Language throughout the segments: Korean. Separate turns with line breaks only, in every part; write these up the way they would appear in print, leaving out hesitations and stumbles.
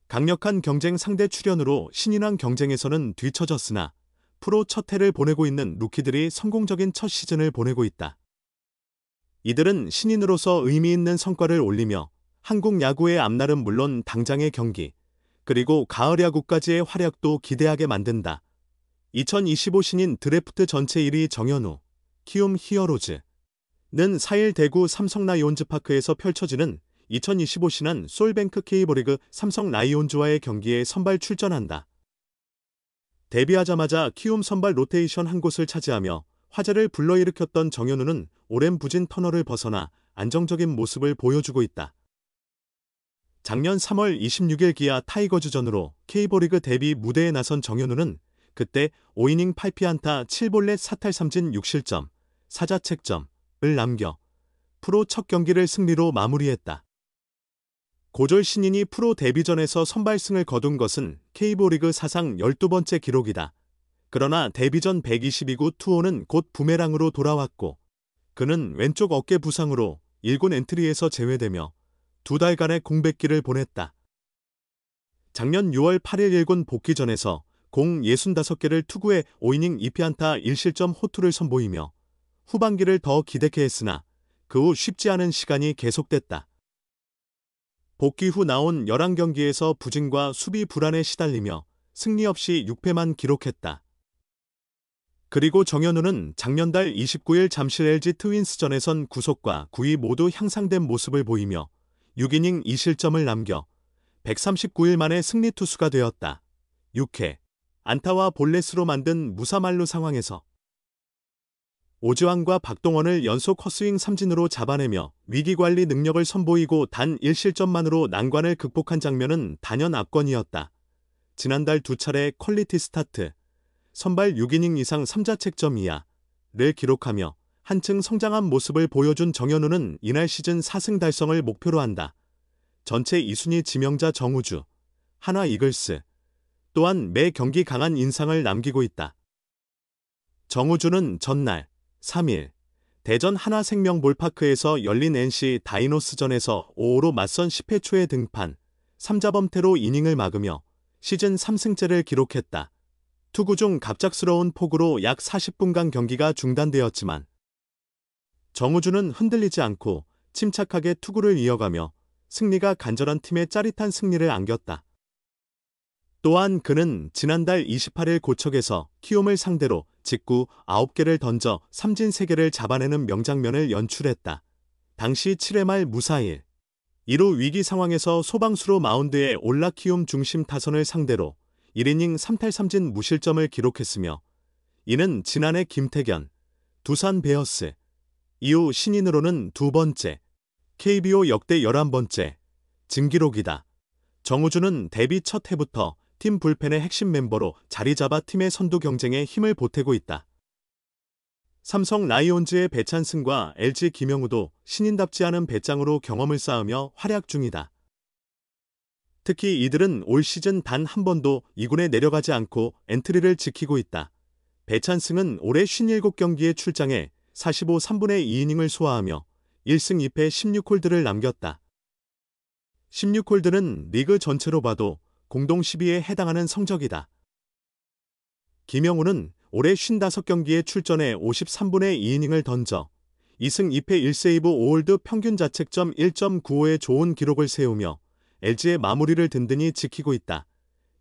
강력한 경쟁 상대 출연으로 신인왕 경쟁에서는 뒤처졌으나 프로 첫 해를 보내고 있는 루키들이 성공적인 첫 시즌을 보내고 있다. 이들은 신인으로서 의미 있는 성과를 올리며 한국 야구의 앞날은 물론 당장의 경기, 그리고 가을 야구까지의 활약도 기대하게 만든다. 2025 신인 드래프트 전체 1위 정현우, 키움 히어로즈는 4일 대구 삼성 라이온즈 파크에서 펼쳐지는 2025 신한 솔뱅크 K리그 삼성 라이온즈와의 경기에 선발 출전한다. 데뷔하자마자 키움 선발 로테이션 한 곳을 차지하며 화제를 불러일으켰던 정현우는 오랜 부진 터널을 벗어나 안정적인 모습을 보여주고 있다. 작년 3월 26일 기아 타이거즈전으로 K리그 데뷔 무대에 나선 정현우는 그때 5이닝 8피안타 7볼넷 4탈 3진 6실점, 4자책점을 남겨 프로 첫 경기를 승리로 마무리했다. 고졸 신인이 프로 데뷔전에서 선발승을 거둔 것은 K리그 사상 12번째 기록이다. 그러나 데뷔전 122구 투혼은 곧 부메랑으로 돌아왔고 그는 왼쪽 어깨 부상으로 1군 엔트리에서 제외되며 2달간의 공백기를 보냈다. 작년 6월 8일 1군 복귀전에서 공 65개를 투구해 5이닝 2피안타 1실점 호투를 선보이며 후반기를 더 기대케 했으나 그 후 쉽지 않은 시간이 계속됐다. 복귀 후 나온 11경기에서 부진과 수비 불안에 시달리며 승리 없이 6패만 기록했다. 그리고 정현우는 작년달 29일 잠실 LG 트윈스전에선 구속과 구위 모두 향상된 모습을 보이며 6이닝 2실점을 남겨 139일 만에 승리 투수가 되었다. 6회 안타와 볼넷으로 만든 무사만루 상황에서 오지환과 박동원을 연속 헛스윙 삼진으로 잡아내며 위기관리 능력을 선보이고 단 1실점만으로 난관을 극복한 장면은 단연 압권이었다. 지난달 2차례 퀄리티 스타트, 선발 6이닝 이상 3자책점 이하를 기록하며 한층 성장한 모습을 보여준 정현우는 이날 시즌 4승 달성을 목표로 한다. 전체 2순위 지명자 정우주, 한화 이글스 또한 매 경기 강한 인상을 남기고 있다. 정우주는 전날 3일 대전 하나생명볼파크에서 열린 NC 다이노스전에서 5호로 맞선 10회 초에 등판, 3자범퇴로 이닝을 막으며 시즌 3승째를 기록했다. 투구 중 갑작스러운 폭우로 약 40분간 경기가 중단되었지만 정우주는 흔들리지 않고 침착하게 투구를 이어가며 승리가 간절한 팀에 짜릿한 승리를 안겼다. 또한 그는 지난달 28일 고척에서 키움을 상대로 직구 9개를 던져 삼진 3개를 잡아내는 명장면을 연출했다. 당시 7회 말 무사일 2루 위기 상황에서 소방수로 마운드에 올라 키움 중심 타선을 상대로 1이닝 3탈 3진 무실점을 기록했으며 이는 지난해 김태견, 두산 베어스 이후 신인으로는 두 번째, KBO 역대 11번째 진기록이다. 정우주는 데뷔 첫 해부터 팀 불펜의 핵심 멤버로 자리 잡아 팀의 선두 경쟁에 힘을 보태고 있다. 삼성 라이온즈의 배찬승과 LG 김영우도 신인답지 않은 배짱으로 경험을 쌓으며 활약 중이다. 특히 이들은 올 시즌 단 한 번도 2군에 내려가지 않고 엔트리를 지키고 있다. 배찬승은 올해 57경기에 출장해 45 3분의 2이닝을 소화하며 1승 2패 16홀드를 남겼다. 16홀드는 리그 전체로 봐도 공동 10위에 해당하는 성적이다. 김영우는 올해 55경기에 출전해 53분의 2이닝을 던져 2승 2패 1세이브 5홀드 평균 자책점 1.95의 좋은 기록을 세우며 LG의 마무리를 든든히 지키고 있다.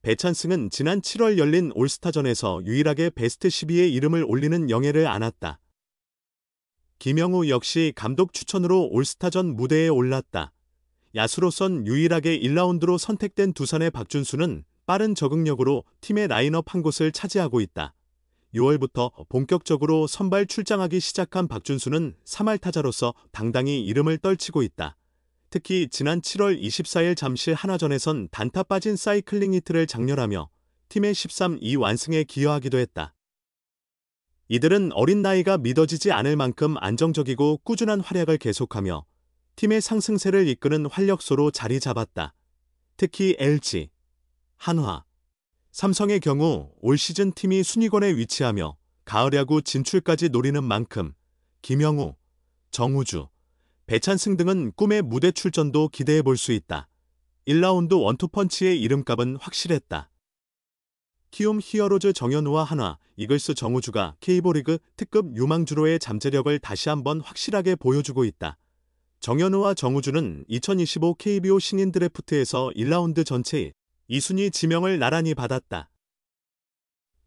배찬승은 지난 7월 열린 올스타전에서 유일하게 베스트 12에 이름을 올리는 영예를 안았다. 김영우 역시 감독 추천으로 올스타전 무대에 올랐다. 야수로선 유일하게 1라운드로 선택된 두산의 박준수는 빠른 적응력으로 팀의 라인업 한 곳을 차지하고 있다. 6월부터 본격적으로 선발 출장하기 시작한 박준수는 3할 타자로서 당당히 이름을 떨치고 있다. 특히 지난 7월 24일 잠실 한화전에선 단타 빠진 사이클링 히트를 장렬하며 팀의 13-2 완승에 기여하기도 했다. 이들은 어린 나이가 믿어지지 않을 만큼 안정적이고 꾸준한 활약을 계속하며 팀의 상승세를 이끄는 활력소로 자리 잡았다. 특히 LG, 한화, 삼성의 경우 올 시즌 팀이 순위권에 위치하며 가을 야구 진출까지 노리는 만큼 김영우, 정우주, 배찬승 등은 꿈의 무대 출전도 기대해 볼 수 있다. 1라운드 원투펀치의 이름값은 확실했다. 키움 히어로즈 정현우와 한화, 이글스 정우주가 K리그 특급 유망주로의 잠재력을 다시 한번 확실하게 보여주고 있다. 정현우와 정우주는 2025 KBO 신인 드래프트에서 1라운드 전체 2순위 지명을 나란히 받았다.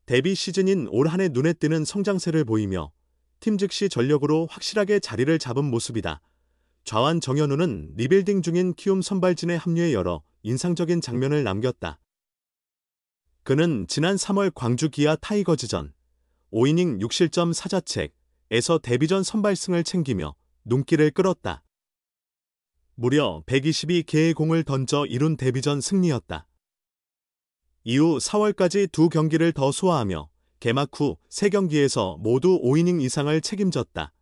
데뷔 시즌인 올 한해 눈에 띄는 성장세를 보이며 팀 즉시 전력으로 확실하게 자리를 잡은 모습이다. 좌완 정현우는 리빌딩 중인 키움 선발진에 합류해 여러 인상적인 장면을 남겼다. 그는 지난 3월 광주 기아 타이거즈전 5이닝 6실점 4자책에서 데뷔전 선발승을 챙기며 눈길을 끌었다. 무려 122개의 공을 던져 이룬 데뷔전 승리였다. 이후 4월까지 2경기를 더 소화하며 개막 후 3경기에서 모두 5이닝 이상을 책임졌다.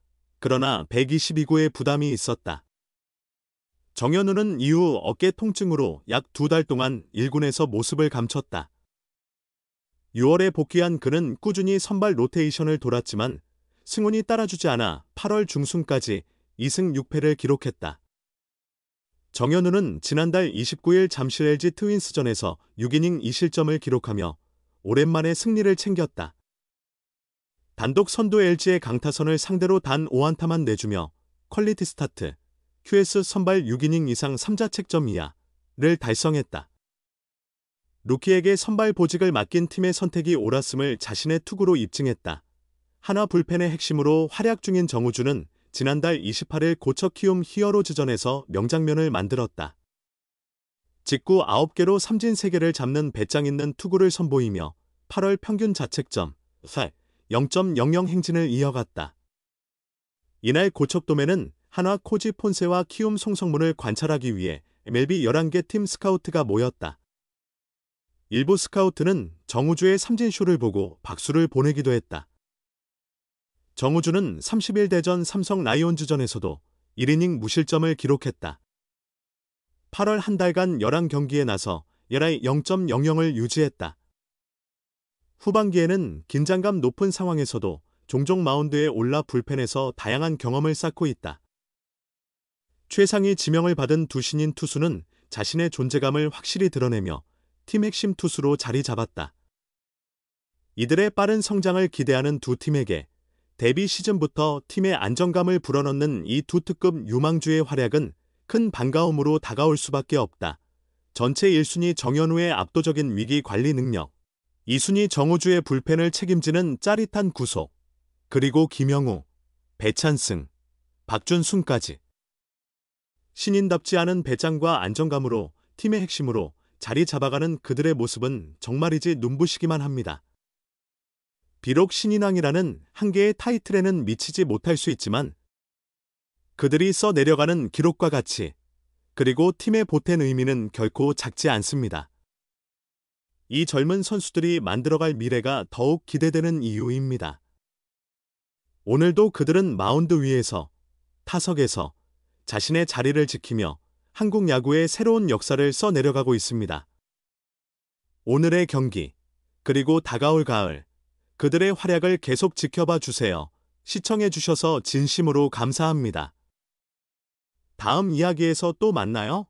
그러나 122구의 부담이 있었다. 정현우는 이후 어깨 통증으로 약 2달 동안 1군에서 모습을 감췄다. 6월에 복귀한 그는 꾸준히 선발 로테이션을 돌았지만 승운이 따라주지 않아 8월 중순까지 2승 6패를 기록했다. 정현우는 지난달 29일 잠실 LG 트윈스전에서 6이닝 2실점을 기록하며 오랜만에 승리를 챙겼다. 단독 선두 LG의 강타선을 상대로 단 5안타만 내주며 퀄리티 스타트, QS 선발 6이닝 이상 3자책점 이하를 달성했다. 루키에게 선발 보직을 맡긴 팀의 선택이 옳았음을 자신의 투구로 입증했다. 한화 불펜의 핵심으로 활약 중인 정우주는 지난달 28일 고척 키움 히어로즈전에서 명장면을 만들었다. 직구 9개로 삼진 3개를 잡는 배짱 있는 투구를 선보이며 8월 평균 자책점 0.00 행진을 이어갔다. 이날 고척돔에는 한화 코지 폰세와 키움 송성문을 관찰하기 위해 MLB 11개 팀 스카우트가 모였다. 일부 스카우트는 정우주의 삼진쇼를 보고 박수를 보내기도 했다. 정우주는 30일 대전 삼성 라이온즈전에서도 1이닝 무실점을 기록했다. 8월 한 달간 11경기에 나서 ERA 0.00을 유지했다. 후반기에는 긴장감 높은 상황에서도 종종 마운드에 올라 불펜에서 다양한 경험을 쌓고 있다. 최상위 지명을 받은 두 신인 투수는 자신의 존재감을 확실히 드러내며 팀 핵심 투수로 자리 잡았다. 이들의 빠른 성장을 기대하는 두 팀에게 데뷔 시즌부터 팀의 안정감을 불어넣는 이 두 특급 유망주의 활약은 큰 반가움으로 다가올 수밖에 없다. 전체 1순위 정현우의 압도적인 위기 관리 능력, 2순위 정우주의 불펜을 책임지는 짜릿한 구속, 그리고 김영우, 배찬승, 박준순까지. 신인답지 않은 배짱과 안정감으로 팀의 핵심으로 자리 잡아가는 그들의 모습은 정말이지 눈부시기만 합니다. 비록 신인왕이라는 한계의 타이틀에는 미치지 못할 수 있지만 그들이 써내려가는 기록과 가치, 그리고 팀의 보탠 의미는 결코 작지 않습니다. 이 젊은 선수들이 만들어갈 미래가 더욱 기대되는 이유입니다. 오늘도 그들은 마운드 위에서, 타석에서 자신의 자리를 지키며 한국 야구의 새로운 역사를 써내려가고 있습니다. 오늘의 경기, 그리고 다가올 가을, 그들의 활약을 계속 지켜봐 주세요. 시청해 주셔서 진심으로 감사합니다. 다음 이야기에서 또 만나요.